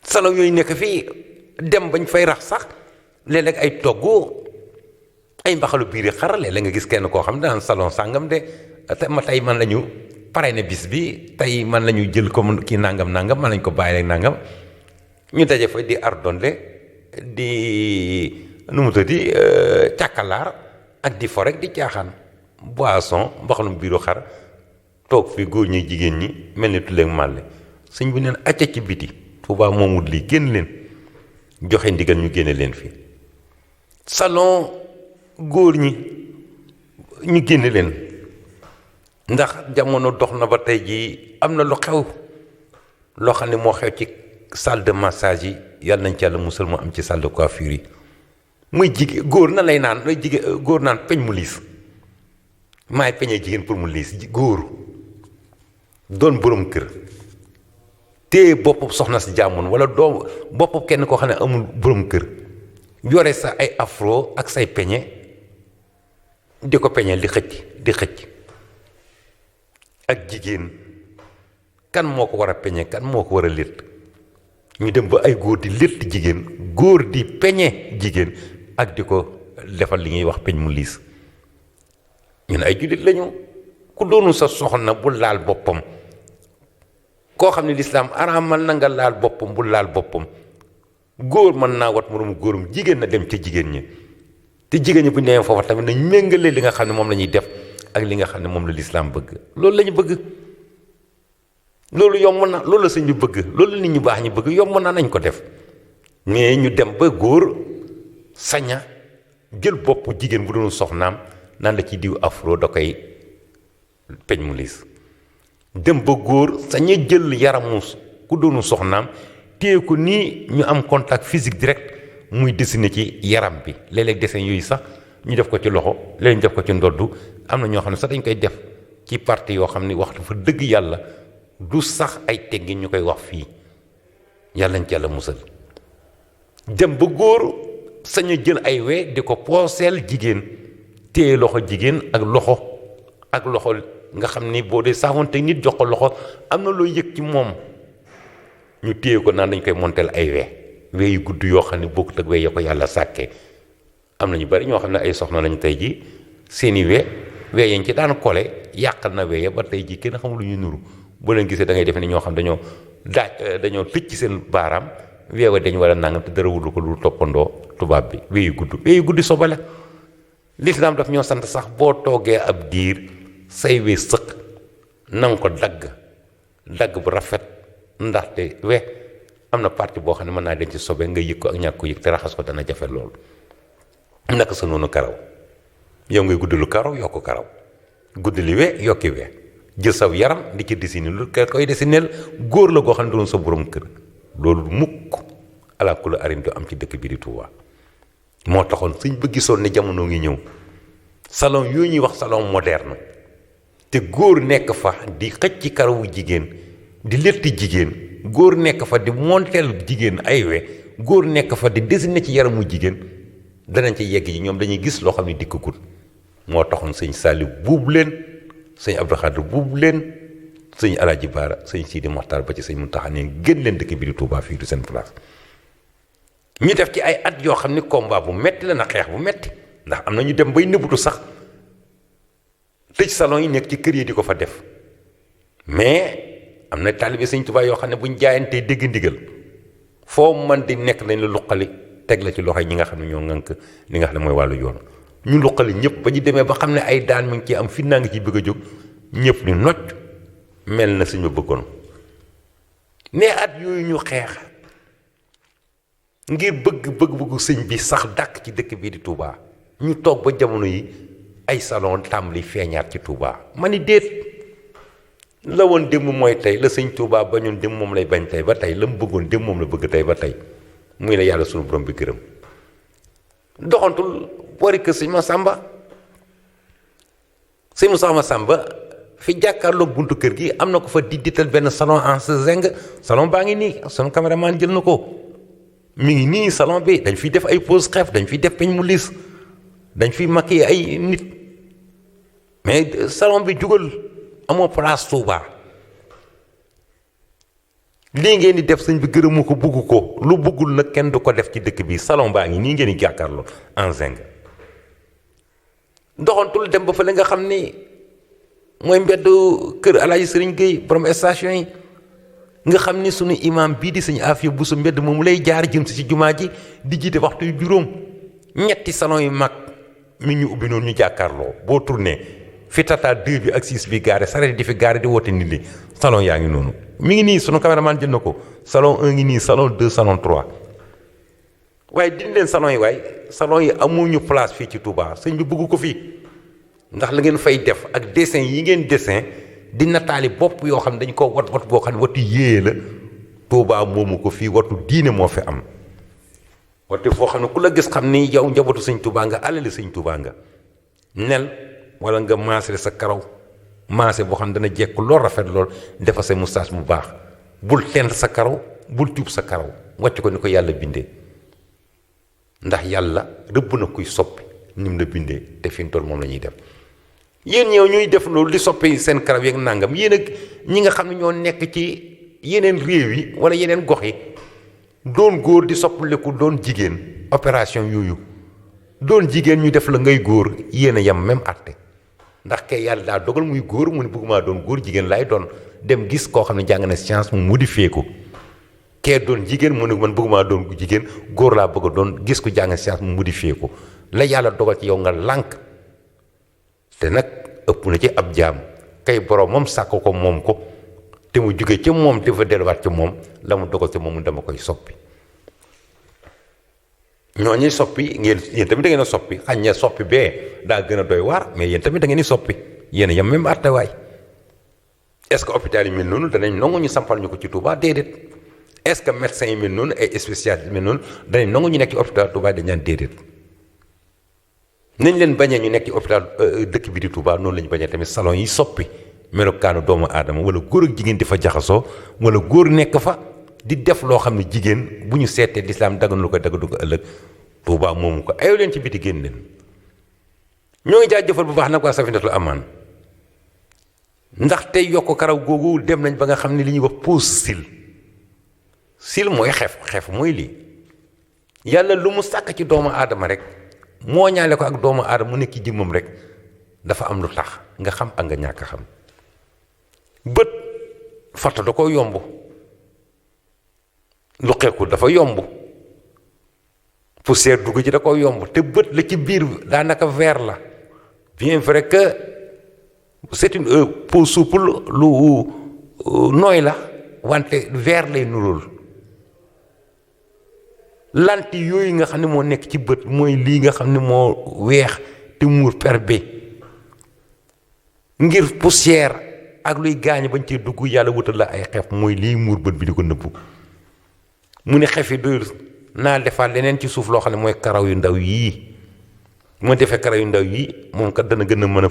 salon yooyu nekk fii dem bañ fay rax sax léeg-léeg ay togg ay mbaxalu biir yi xar léeg-léeg nga gis kenn koo xam ne daan salon sàngam de ma tey man la ñu pare ne bis bi tey man la ñu jël comme kii nangam man lañ ko bàyyi rek nangam ñu daje fa di ardonde di nu mu tuddati càkkalaar ak di fo rek di caaxaan boisson mbaxalum biiru xar toog fi góor ñi jigéen ñi mel ni tulleeg màlle sëñ bi neen acca ci biti Tuubaa moomut lii génn leen joxe ndigal ñu génne leen fi salon góor ñi ñu génne leen ndax jamono dox na ba tey jii am na lu xew loo xam ne moo xew ci salle de massage yi yàlla nañ ci Yàlla musal mu am ci salle de coiffure yi muy jigéen góor na lay naan lay jigéen góor naan peñ mu liis maay peñee jigéen pour mu liis góor doon borom kër téye boppam soxna si jàmmoon wala doom boppam kenn koo xam ne amul borom kër yore sa ay afro ak say peñe di ko peñeel di xëcc ak jigéen kan moo ko war a peñe kan moo ko war a létt ñu dem ba ay góor di létt jigéen góor di peñe jigéen ak di ko defal li ñuy wax peñ mu liis ñun ay jullit lañu ku doonu sa soxna bu laal boppam koo xam ne lislaam araamal na nga laal boppam bu laal boppam góor mën naa wat moromu góorum jigéen na dem ca jigéen ñi te jigéen ñi bu ñu demee foofa tamit nañ méngale li nga xam ne moom la ñuy def ak li nga xam ne moom la lislaam bëgg loolu la ñu bëgg loolu yomb na loolu la sëñ bi bëgg loolu la nit ñu baax ñi bëgg yomb na nañ ko def mais ñu dem ba góor saña jël bopp jigéen bu doon soxnaam naan la ci diw afro da koy peñ mu liis dem ba góor saña jël yaramu ku doonu soxnaam téye ko nii ñu am contact physique direct muy dessiné ci yaram bi léeg-léeg dessin yooyu sax ñu def ko ci loxo léeg ñu def ko ci ndoddu am na ñoo xam ne sax dañ koy def ci partie yoo xam ne waxtu fa dëgg yàlla du sax ay teggin ñu koy wax fii yàlla nañ ci Yàlla musal dem ba góor sañ a jël ay we di ko pooseel jigéen téye loxo jigéen ak loxo nga xam ni boo dee saafoonte nit jox ko loxo am na loo yëg ci moom ñu téye ko naan dañ koy monteel ay we yu gudd yoo xam ne bokkut ak we ya ko yàlla sàkkee am na ñu bari ñoo xam ne ay soxna lañu tey ji seeni we yañ ci daan kole yàqal na we ya ba tey ji kenn xamul lu ñu nuru boo leen gisee da ngay defe ne ñoo xam dañoo tëj ci seen baaraam weewa dañ war a nangam te dara wulu ko lu toppandoo tubaab bi weyu guddi sobale lislaam daf ñoo sant sax boo toogee ab diir say we sëq nanga ko dagg bu rafet ndaxte we am na partie boo xam ne mën naa denc sobe nga yëg ko ak ñàkk ko yëg te raxas ko dana jafe loolu naka sa noonu karaw yow ngay guddalu karaw yokk karaw guddali we yokki we jël saw yaram di ci dessiné lu koy dessinéel góor la goo xam ne doon sa borom kër loolu mukk ala kulli arin du am ci dëkk bi di Touba moo taxoon suñ ba gisoon ne jamono ngi ñëw salon yooyu ñuy wax salon moderne te góor nekk fa di xëcc ci karawu jigéen di létti jigéen góor nekk fa di monteel jigéen ay we góor nekk fa di dessiné ci yaramu jigéen danañ ci yegg ji ñoom dañuy gis loo xam ne dikkagul moo taxoon sëñ Saliou buub leen sëñ Abdou Khadre buub leen sëñ Alaaji Baara sëñ Sidi Moxtaar ba ci sëñ Muntaxa ne gën leen dëkk bi di Touba fii du seen place ñu def ci ay at yoo xam ni combat bu metti la na xeex bu metti ndax am na ñu dem bay nëbbutu sax tëj salon yi nekk ci kër yi di ko fa def mais am na taalibe Sëñ Tuubaa yoo xam ne buñ jaayantee dégg ndigal foo man di nekk lañ la luqali teg la ci loxo ñi nga xam ne ñoo ŋànk li nga xam ne mooy wàllu yoon ñu luqali ñëpp ba ñu demee ba xam ne ay daan mi ngi ci am fi naa ngi ci bëgg a jóg ñëpp ni nocc mel na suñu bëggoon ne at yooyu ñu xeex ngir bëgg-bëggu sëñ bi sax dàkk ci dëkk bii di Touba ñu toog ba jamono yi ay salon tàmbali feeñaat ci Touba ma ni déet la woon démb mooy tey la sëñ Touba bañoon démb moom lay bañ tey ba tey la mu bëggoon démb moom la bëgg tey ba tey muy la yàlla sunu borom bi gërëm doxantul boori kër sëñ Massamba fi jàkkaarloog buntu kër gi am na ko fa dital benn salon en zeng salon baa ngi nii sunu caméraman jël na ko mi ngi nii salon bi dañ fiy def ay pose xeef dañ fiy def peñ mu liis dañ fiy maquiller ay nit mais salon bi jugal amoo place Touba lii ngeen di def sëñ bi gërëmu ko bugg ko lu buggul nag kenn du ko def ci dëkk bi salon baa ngi nii ngeen di jàkkaarloo en zeng doxantul dem ba fa la nga xam ni mooy mbedd kër Alaaji Sëriñ Gueye borom station yi nga xam ni sunu imam bii di sëñ Afia bu su mbedd moom lay jaar jëm si jumaa ji di jiite waxtu yu juróom ñetti salon yu mag mi ñu ubbi noonu ñu jàkkaarloo boo tourné fi tata 2 bi ak 6 bi gaare saret di fi gaare di woote nit ñi salon yaa ngi noonu mi ngi nii sunu caméraman jël na ko salon 1 ngi nii salon 2 salon 3 waaye dindi leen salon yi waaye salon yi amuñu place fii ci Touba sëñ bi bëgg ko fii ndax la ngeen fay def ak dessin yi ngeen dessin di nataali bopp yoo xam ne dañ ko wat boo xam ne watu yéeye la Touba moomu ko fii watu diine moo fi am watu foo xam ne ku la gis xam ni yow njabootu sëñ Touba nga alali sëñ Touba nga nel wala nga maasale sa karaw maase boo xam ne dana jekk lool rafet lool defa sa moustache bu baax bul tent sa karaw bul cuub sa karaw wàcc ko ni ko yàlla bindee ndax yàlla rëbb na kuy soppi ni mu la bindee te fi mu toll moom la ñuy def yéen ñëw ñuy def loolu di soppi seen karaw yeeg nangam yéen ak ñi nga xam ne ñoo nekk ci yeneen réew yi wala yeneen gox yi doon góor di soppaliku doon jigéen opération yooyu doon jigéen ñu def la ngay góor yéen a yem même àtte ndax kay yàlla daa dogal muy góor mu ne bëgguma doon góor jigéen laay doon dem gis koo xam ne jàng na science mu modifié ko kee doon jigéen mu ne man bëgguma doon jigéen góor laa bëgg a doon gis ko jàng science mu modifié ko la yàlla dogal ci yow nga lànk te nag ëpp na ci ab jaam kay borom moom sàkk ko moom ko te mu jóge ci moom dafa delluwaat ci moom la mu dogal ci moom dama koy soppi ñooñu soppi ngeen yéen tamit da ngeen a soppi xañ na soppi bee daa gën a doy waar mais yéen tamit da ngeen di soppi yéen a yem même àttewaay est-ce que hôpital yi mel noonu danañ nangu ñu sampal ñu ko ci Touba déedéet est-ce que médecins yi mel noonu ay spécialistes yi mel noonu danañ nangu ñu nekk ci hôpital Touba dañ naan déedéet nañ leen bañee ñu nekk ci hôpital dëkk bi di Touba noonu la ñu bañee tamit salon yi soppi melokaanu doomu aadama wala góor ak jigéen di fa jaxasoo wala góor nekk fa di def loo xam ne jigéen bu ñu seetee lislaam daganu ko daganu ko ëllëg Touba moomu ko ayoo leen ci biti génn leen ñoo ngi jaajëfal bu baax nag waa Safinatul Amaan ndax tey yokk karaw googu dem nañ ba nga xam ne li ñuy wax pose cils mooy xef mooy lii yàlla lu mu sàkk ci doomu aadama rek moo ñaale ko ak doomu aadama mu nekk ci jëmmam rek dafa am lu tax nga xam ak nga ñàkk xam bët fatt da ko yomb lu xeeku dafa yomb poussière dugg ci da ko yomb te bët la ci biir daanaka vert la bien vrai que c'est une peau souple lu nooy la wante vert lay nuróol lanti yooyu nga xam ne moo nekk ci bët mooy lii nga xam ne moo weex te muur per bi ngir poussière ak luy gaañ bañ cee dugg yàlla wutal la ay xef mooy lii muur bët bi di ko nëbbu mu ne xef yi doyul naa defaat leneen ci suuf loo xam ne mooy karaw yu ndaw yii moo defee karaw yu ndaw yii moom kat dana gën a mën a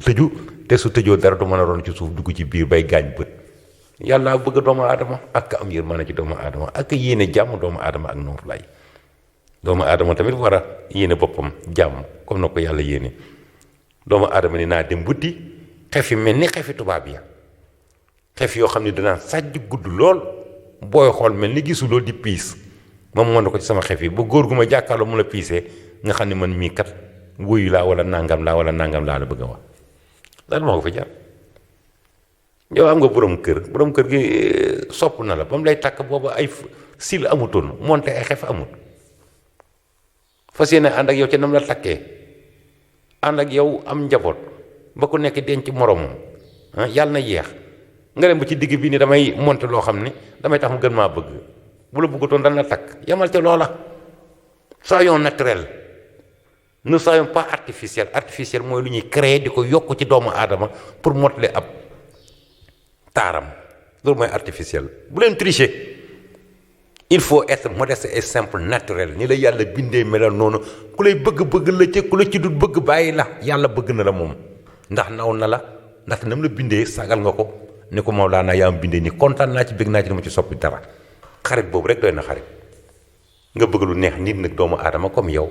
tëju te su tëjoo dara du mën a ron ci suuf dugg ci biir bay gaañ bët yàlla bëgg doomu aadama ak am yërmande ci doomu aadama ak yéene jàmm doomu aadama ak noofu lay doomu aadama tamit war a yéene boppam jàmm comme na ko yàlla yéene doomu aadama ni naa dem buddi xef yi mel ni xefi tubaab ya xef yoo xam ne danaa sàjj gudd lool booy xool mel ni gisuloo di piis moom moo na ko ci sama xef yi ba góor gu ma jàkkaarloo mu la piisee nga xam ne man mii kat wuyu laa wala nangam laa la bëgg a wax lan moo ko fa jar yow am nga borom kër gi sopp na la ba mu lay takk booba ay sil amutoon monte ay xef amut fas yéene ànd ak yow ca nam la takkee ànd ak yow am njaboot ba ku nekk denc moromam yàlla na yeex nga dem ba ci digg bi ni damay monte loo xam ni damay tax mu gën maa bëgg bu la bëggatoon dana la takk yamal ca loola. Soyons naturels ne soyons pas artificiel mooy lu ñuy créer di ko yokk ci doomu aadama pour mottali ab taaram loolu mooy artificiel. bu leen tricher il faut être modeste et simple naturel ni la yàlla bindee melal noonu ku lay bëgg la ci ku la ci dul bëgg bàyyi la yàlla bëgg na la moom ndax naw na la ndaxte nam la bindee sagal nga ko ni ko Mawlaana yaa am bindee ni kontaan naa ci bëgg naa ci dama ci soppi dara xarit boobu rek doy na xarit. nga bëgg lu neex nit nag doomu aadama comme yow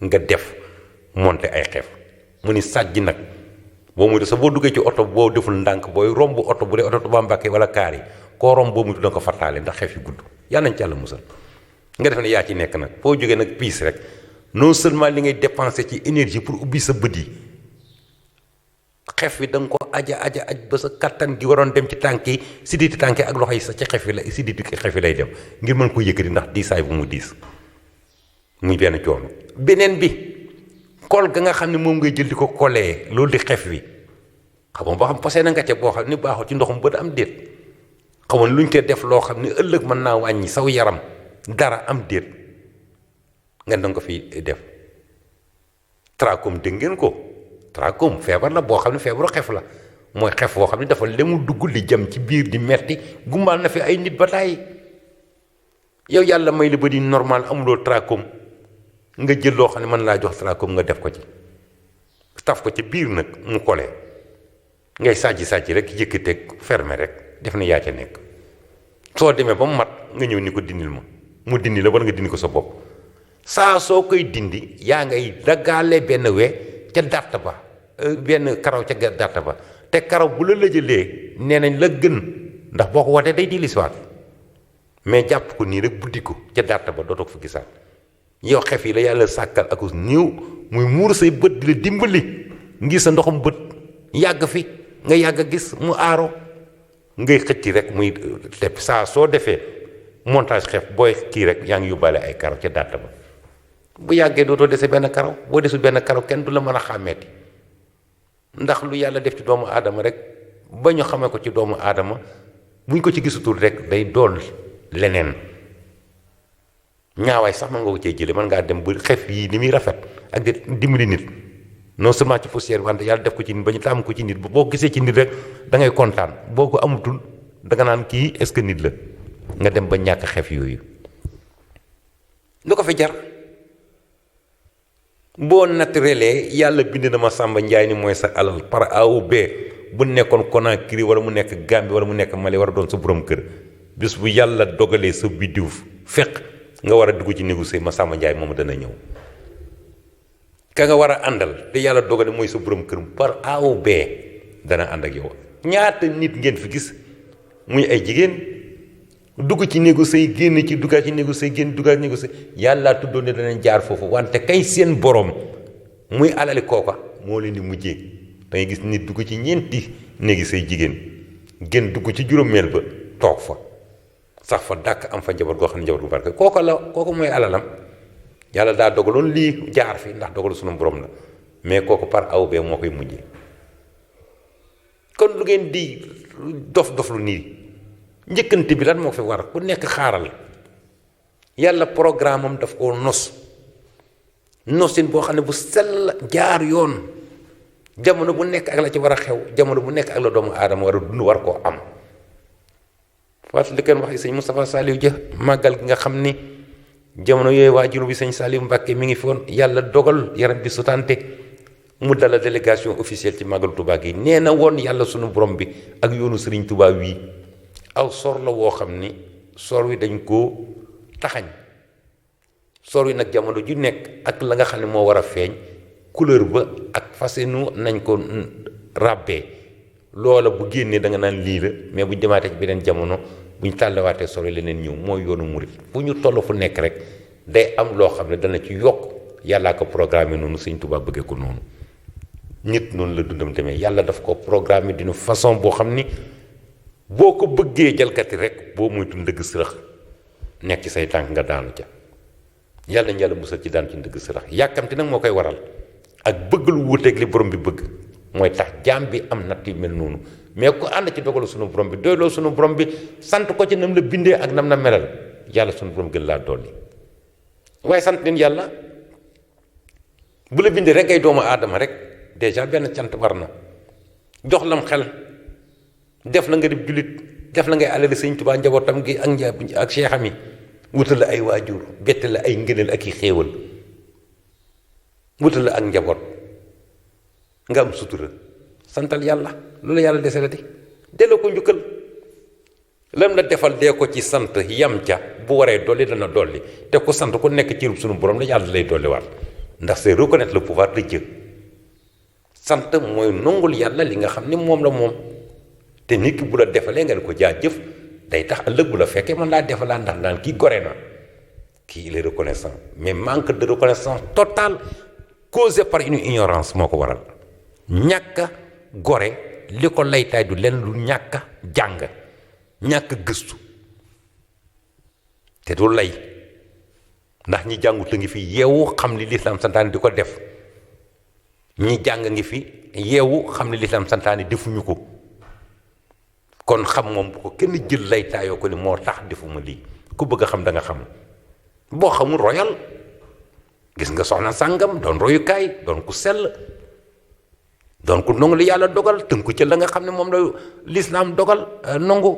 nga def monter ay xef mu ni sàjj nag boo muy sa boo duggee ci oto boo deful ndànk booy romb oto bu dee oto Tuubaa Mbàkke wala kaar yi koo romb boo muy da nga ko fattaale ndax xef yu gudd yàlla nañ ci yàlla musal nga def ne yaa ci nekk nag foo jógee nag piis rek non seulement li ngay dépenser ci énergie pour ubbi sa bët yi xef bi da nga ko aja ba sa kattan gi waroon dem ci tànk yi siditi tànk yi ak loxo yi sa ci xef yi la siditi xef yi lay dem ngir mën ko yëkkati ndax diisaay bu mu diis muy benn coono. beneen bi kol ga nga xam ne moom ngay jël di ko kolee loolu di xef wi xamoon boo xam posé na nga ca boo xam ni baaxul ci ndoxum bët am déet xamoon luñ koy def loo xam ne ëllëg mën naa wàññi saw yaram dara am déet nga danga ko fi def trachome dégg ngeen ko. trachome feebar la boo xam ne feebaru xef la mooy xef boo xam ne dafa lemu dugg li jëm ci biir di metti gumbaal na fi ay nit ba tàyyi yow yàlla may la ba di normal amuloo trachome nga jël loo xam ne mën laa jox trachome nga def ko ci taf ko ci biir nag mu kole ngay sàcc rek yëkkateeg fermer rek def na yaa ca nekk soo demee ba mu mat nga ñëw ni ko dindil ma mu dindi la wala nga dindi ko sa bopp saa soo koy dindi yaa ngay daggaale benn we ca dàtt ba benn karaw ca dàtt ba te karaw bu la lëjëlee nee nañ la gën ndax boo ko watee day dellusiwaat mais jàpp ko nii rek buddi ko ca dàtt ba dootoo ko fa gisaat yow xef yi la yàlla sàkkal ak niiw muy muur say bët di la dimbali ngir sa ndoxum bët yàgg fi nga yàgg a gis mu aaro ngay xëcc rek muy tepp saa soo defee montage xef booy kii rek yaa ngi yóbbaale ay karaw ca dàtt ba bu yàggee dootoo dese benn karaw boo desul benn karaw kenn du la mën a xàmmeeti ndax lu yàlla def ci doomu aadama rek ba ñu xamee ko ci doomu aadama buñ ko ci gisutul rek day dool leneen ñaawaay sax mën nga ko cee jële mën ngaa dem ba xef yi ni muy rafet ak di dimbali nit non seulement ci poussière wante yàlla def ko ci nit ba ñu tàmm ko ci nit boo ko gisee ci nit rek da ngay kontaan boo ko amutul danga naan kii est-ce que nit la nga dem ba ñàkk xef yooyu lu ko fi jar boo naturelee yàlla bind na ma Samba Njaay ni mooy sa alal par A ou B bu nekkoon Conakry wala mu nekk Gambie wala mu nekk Mali war a doon sa borom kër bis bu yàlla dogalee sa biddiw fekk nga war a dugg ci négocier ma Samba Njaay moom dana ñëw ka nga war a àndal te yàlla dogale mooy sa borom kër par A ou B dana ànd ak yow ñaata nit ngeen fi gis muy ay jigéen dugg ci négocier génn ci duggaat ci négocier génn duggaat négocier yàlla tuddoon ne danañ jaar foofu wante kay seen borom muy alali kooka moo leen di mujjee da ngay gis nit dugg ci ñeenti négocier jigéen génn dugg ci juróomeel ba toog fa sax fa dàkk am fa njaboot goo xam ne njaboot gu barke kooka mooy alalam yàlla daa dogaloon lii jaar fi ndax dogal sunu borom la mais kooku par aw bee moo koy mujjee kon lu ngeen di dof lu nii njëkkante bi lan moo fi war ku nekk xaaral yàlla programme am daf koo nosin boo xam ne bu sell jaar yoon jamono bu nekk ak la ci war a xew jamono bu nekk ak la doomu aadama war a dund war koo am fàttali kenn wax sëñ Moustapha Saliou Dia màggal gi nga xam ni jamono yooyu waajur bi sëñ Saliou Mbacke mi ngi fi woon yàlla dogal yaram bi sutante mu dala délégation officielle ci màggalu Touba gi nee na woon yàlla sunu borom bi ak yoonu Serigne Touba wii aw sor la woo xam ni sor wi dañ koo taxañ sor wi nag jamono ju nekk ak la nga xam ne moo war a feeñ couleur ba ak fasenu nañ ko ràbbee loola bu génnee da nga naan lii la mais buñ demaatee ci beneen jamono buñ tàllawaatee sor wi leneen ñëw mooy yoonu murit fu ñu toll fu nekk rek day am loo xam ne dana ci yokk yàllaa ko programme noonu Sëñ Tuubaa bëggee ko noonu nit noonu la dundam demee yàlla daf ko programme d'une façon boo xam ni boo ko bëggee jalgati rek boo moytu ndëgg sërëx nekk ci say tànk nga daanu ca yàlla nañ yàlla musal ci daan ci ndëgg sërëx yàkkamti nag moo koy waral ak bëgg lu wuuteeg li borom bi bëgg mooy tax jaam bi am natt yu mel noonu mais ku ànd ci dogalu sunu borom bi doyloo sunu borom bi sant ko ci nam la bindee ak nam la melal yàlla sunu borom gën laa dolli waaye sant leen yàlla bu la bindee rek ngay doomu aadama rek déjà benn cant war na jox lam xel def la nga di jullit def la ngay alali Sëñ Tuubaa njabootam gi ak seexam yi wutal la ay waajur bette la ay ngëneel ak i xéewal wutal la ak njaboot nga am sutura santal yàlla loolu yàlla deselati delloo ko njukkal lam la defal dee ko ci sant yam ca bu waree dolli dana dolli te ku sant ku nekk ci sunu borom la yàlla lay dolli waat ndax c'est reconnaître le pouvoir de Dieu sant mooy nongul yàlla li nga xam ni moom la moom te nit ki bu la defalee nga ne ko jaajëf day tax ëllëg bu la fekkee mën laa defalaa ndax naan kii gore na kii il est reconnaissant mais manque de reconnaissance totale causé par une ignorance moo ko waral ñàkk a gore li ko laytaay du leen lu ñàkk a jàng ñàkk a gëstu te du lay ndax ñi jàngut a ngi fi yeewu xam li lislaam santaane di ko def ñi jàng ngi fi yeewu xam li lislaam santaane defuñu ko kon xam moom bu ko kenn jël laytaayoo ko ni moo tax defuma lii ku bëgg a xam da nga xam boo xamul royal gis nga soxna sàngam doon royukaay doon ku sell doon ku nangu li yàlla dogal tënku ca la nga xam ne moom la lislaam dogal nangu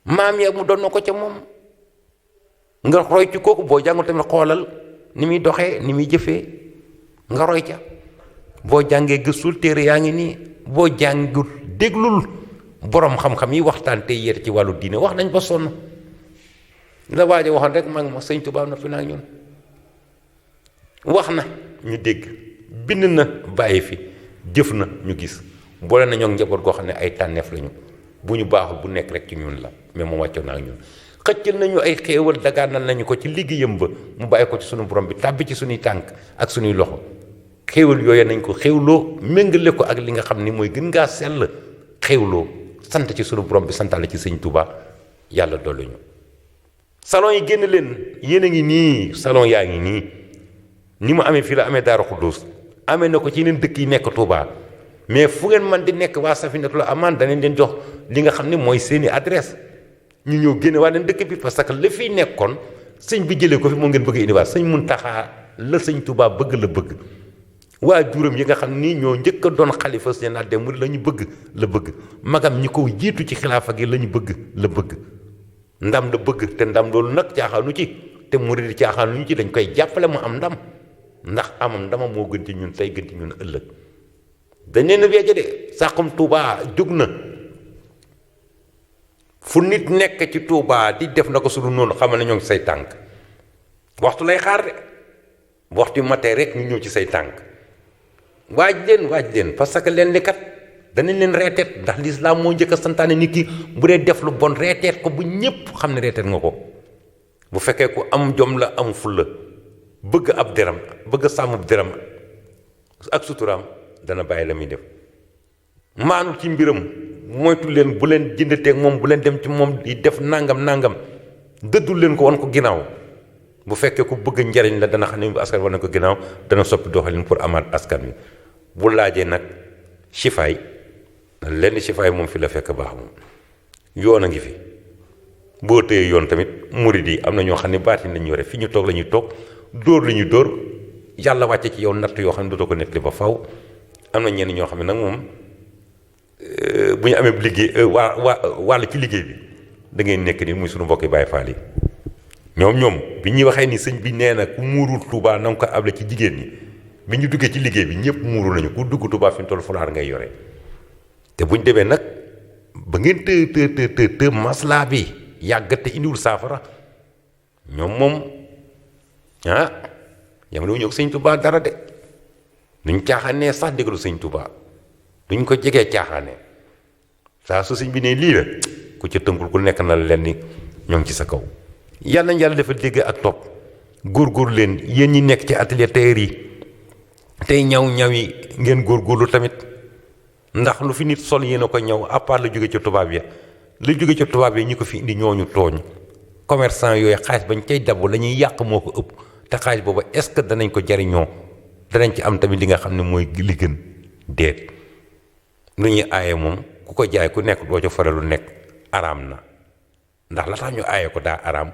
maam ya mu doon na ko ca moom nga roy ci kooku boo jàngul tamit xoolal ni muy doxee ni muy jëfee nga roy ca boo jàngee gëstul téere yaa ngi nii boo jàngul déglul borom xam-xam yi waxtaan te yéer ci wàllu diine wax nañ ba sonn la waaje waxoon rek maa ngi ma Sëñ Tuubaa na fi naa ñun wax na ñu dégg bind na bàyyi fi jëf na ñu gis boole nañoo njaboot goo xam ne ay tànneef lañu bu ñu baaxul bu nekk rek ci ñun la mais moom wàccoon naa ak ñun xëccal nañu ay xéewal dagaanal nañu ko ci liggéeyam ba mu bàyyi ko ci sunu borom bi tàbbi ci suñuy tànk ak suñuy loxo xéewal yooyu nañ ko xéewloo méngale ko ak li nga xam ni mooy gën ngaa sell xéewloo sant ci sunu borom bi santale ci Sëñ Tuubaa yàlla dolli ñu salon yi génn leen yéen a ngi nii salon yaa ngi nii ni mu amee fii la amee Daaru Xuddus amee na ko ci yeneen dëkk yi nekk Touba mais fu ngeen man di nekk waa Safinatul Amaan danañ leen jox li nga xam ne mooy seeni adresse ñu ñëw génne waa leen dëkk bi parce que la fiy nekkoon sëñ bi jëlee ko fi moo ngeen bëgg a indiwaat sëñ Muntaxa la Sëñ Tuubaa bëgg la bëgg waa juróom yi nga xam ni ñoo njëkk a doon xalifa général des mourides la ñu bëgg la bëgg magam ñi ko jiitu ci xilaafa gi la ñu bëgg la bëgg ndam la bëgg te ndam loolu nag caaxaanu ci te murid yi caaxaanuñu ci dañ koy jàppale mu am ndam ndax amam ndama moo gën ci ñun tey gën ci ñun ëllëg dañ leen a weeje de Saxum Touba jóg na fu nit nekk ci Touba di def na ko su dul noonu xamal ne ñoo ngi say tànk waxtu lay xaar de waxtu yu matee rek ñu ñëw ci say tànk waaj leen parce que leen li kat danañ leen reeteet ndax lislaam moo njëkk a santaane nit ki bu dee def lu bon reeteet ko bu ñépp xam ne reeteet nga ko bu fekkee ku am jom la am fulla bëgg ab deram bëgg sàmm ab deram ak suturaam dana bàyyi la muy def maanul ci mbiram moytu leen bu leen jëndateeg moom bu leen dem ci moom di def nangam dëddul leen ko wan ko ginnaaw bu fekkee ku bëgg njariñ la dana xam ne askan wan na ko ginnaaw dana soppi doxalin pour amaat askan wi bu laajee nag sifaay lenn sifaay moom fi la fekk baax moom yoon a ngi fi boo téyee yoon tamit murid yi am na ñoo xam ne baatin lañu yore fi ñu toog la ñuy toog dóor la ñuy dóor yàlla wàcce ci yow natt yoo xam ne dootoo ko nettali ba faw am na ñenn ñoo xam ne nag moom bu ñu amee liggéey wàll ci liggéey bi da ngay nekk ni muy suñu mbokki Baay Faal yi ñoom bi ñuy waxee ni sëñ bi nee na ku muurul Touba na nga ko able ci jigéen ñi bi ñu duggee ci liggéey bi ñëpp muuru nañu ku dugg Touba fi mu toll fulaar ngay yore te bu ñu demee nag ba ngeen të maslaa bi yàgg te indiwul saafara ñoom moom yam na wu ñëw Sëñ Touba dara de duñ caaxaanee sax déglu Sëñ Touba duñ ko jegee caaxaanee saa su sëñ bi ne lii la ku ca tënkul ku nekk na leen ni ñoo ngi ci sa kaw yàlla nañ yàlla defal dégg ak topp góorgóorlu leen yéen ñi nekk ci atelier tailleur yi tey ñaw yi ngeen góorgóorlu tamit ndax lu fi nit sol yéen a ko ñaw à part la jóge ci tubaab ya la jóge ci tubaab yi ñi ko fi indi ñooñu tooñ commerçant yooyu xaalis bañ cay dabu la ñuy yàq moo ko ëpp te xaalis boobu est-ce que danañ ko jariñoo danañ ci am tamit li nga xam ne mooy li gën déet lu ñuy aaye moom ku ko jaay ku nekk doo ca fare lu nekk araam na ndax la tax ñu aaye ko daa araam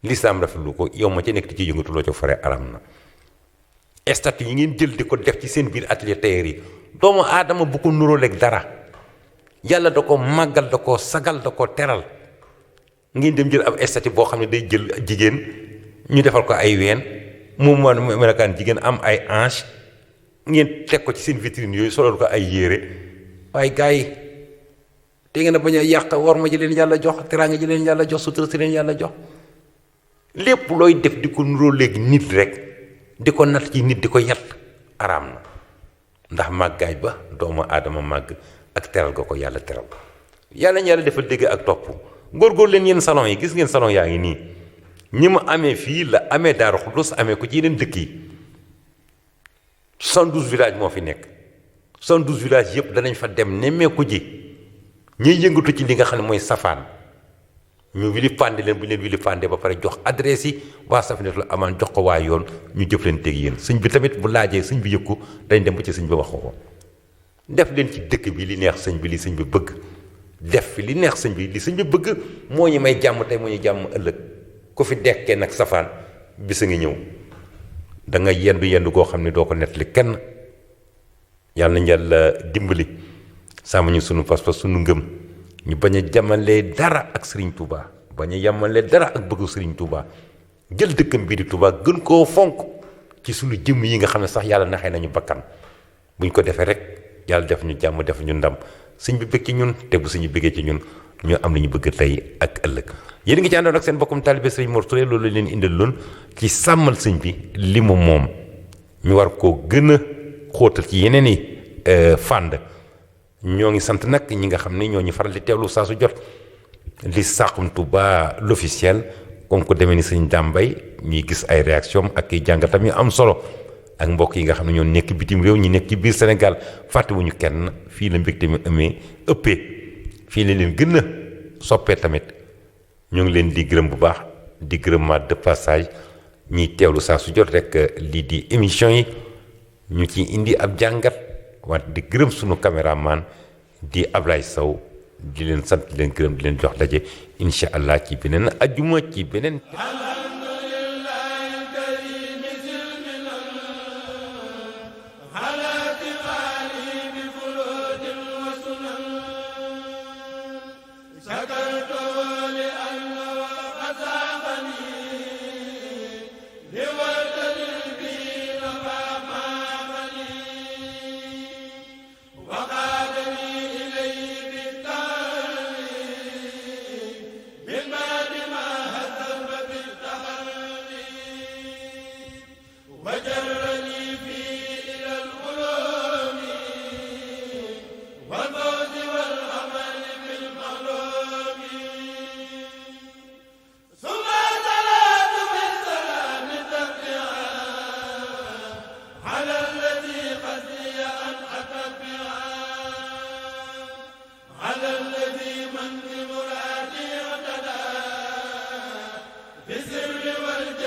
lislaam rafetlu ko yow ma ca nekk di ci yëngatu loo ca fare araam na statut yi ngeen jël di ko def ci seen biir atelier tailleur yi doomu aadama bu ko nuróoleeg dara yàlla da ko màggal da ko sagal da ko teral ngeen dem jël ab statut boo xam ne day jël jigéen ñu defal ko ay ween mu melokaan jigéen am ay hanche ngeen teg ko ci seen vitrine yooyu solal ko ay yére waaye gars yi te ngeen a bañ a yàq war ma ji leen yàlla jox teraanga ji leen yàlla jox sutura si leen yàlla jox lépp looy def di ko nuroo léegi nit rek di ko natt ci nit di ko yat araam na ndax màggaay ba doomu aadama màgg ak teral ga ko yàlla teral yàlla ñu yàlla defal dégg ak topp góorgóor leen yenn salon yi gis ngeen salon yaa ngi nii ñi ma amee fii la amee Daaru Xuddus amee ko ci yeneen dëkk yi 72 villages moo fi nekk 72 villages yëpp danañ fa dem nemmeeku ji ñuy yëngatu ci li nga xam ne mooy safaan ñu wili fànde leen bu ñu leen wili fànde ba pare jox adresse yi waa Safinatul Amaan jox ko waa yoon ñu jëf leen teg yéen sëñ bi tamit bu laajee sëñ bi yëg ko dañ dem ba ci sëñ bi wax ko def leen ci dëkk bi li neex sëñ bi li sëñ bi bëgg def fi li neex sëñ bi li sëñ bi bëgg moo ñu may jàmm tey moo ñu jàmm ëllëg ku fi dekkee nag safaan bisa ngi ñëw da nga yendu goo xam ne doo ko nettali kenn yàlla nañ yàlla dimbali sàmm ñu sunu pas-pas sunu ngëm ñu bañ a jamalee dara ak Serigne Touba bañ a yamalee dara ak bëggu Serigne Touba jël dëkkam bii di Touba gën koo fonk ci sunu jëmm yi nga xam ne sax yàlla naxee nañu bakkan buñ ko defee rek yàlla def ñu jàmm def ñu ndam sëñ bi bëgg ci ñun te bu suñu bëggee ci ñun ñu am li ñu bëgg tey ak ëllëg yéen ngi ci àndoon ak seen bokkum taalibe Serigne Mor Touré loolu leen indil loon ci sàmmal sëñ bi li mu moom ñu war koo gën a xóotal ci yeneen i fànn ñoo ngi sant nag ñi nga xam ne ñoo ñu faral di teewlu saa su jot li Saxum Touba l'officiel comme ko demee ni sëñ Dambay ñuy gis ay réaction ak i jàngatam yu am solo ak mbokk yi nga xam ne ñoo nekk bitim réew ñi nekk ci biir Sénégal fàttewuñu kenn fii la mbégte mi ëppee fii la leen gën a soppee tamit ñoo ngi leen di gërëm bu baax di gërëmaat de passage ñiy teewlu saa su jot rek lii di émission yi ñu ci indi ab jàngat wante di gërëm sunu caméraman di Ablaye Sow di leen sant di leen gërëm di leen jox daje incha allah ci beneen ajjuma ci beneen. بسر والجود